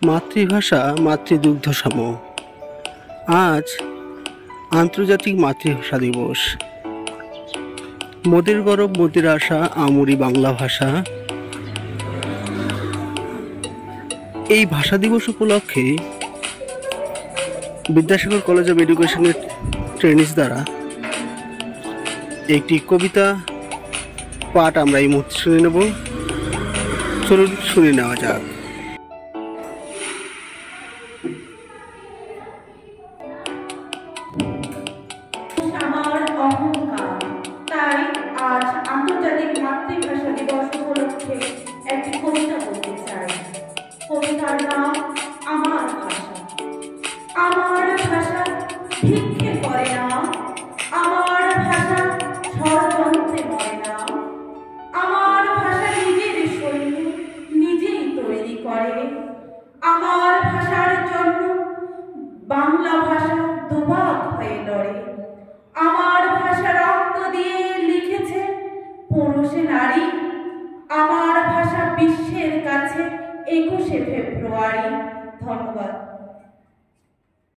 মাতৃভাষা মাতৃদুগ্ধসম। আজ আন্তর্জাতিক মাতৃভাষা দিবস। মোদের গরব মোদের আশা আমরি বাংলা ভাষা। এই ভাষা দিবস উপলক্ষে বিদ্যাসাগর কলেজ অব এডুকেশনের ট্রেনিস দ্বারা একটি কবিতা পাঠ আমরা এই মুহূর্তে শুনে নেব। চলুন শুনে নেওয়া যাক। আমার অহংকার, তাই আজ আন্তর্জাতিক মাতৃভাষা দিবস উপলক্ষে একটি কবিতা বলতে চাই। কবিতার নাম আমার ভাষা। আমার ভাষা ভিক্ষে করে না, আমার ভাষা ষড়যন্ত্রে মরে না, আমার ভাষা নিজের সৈন্য নিজেই তৈরি করে। আমার ভাষার জন্য বাংলা ভাষা দুভাগ হয়ে লড়ে। আমার ভাষা রক্ত দিয়ে লিখেছে পুরুষে নারী। আমার ভাষা বিশ্বের কাছে 21শে ফেব্রুয়ারি। ধন্যবাদ।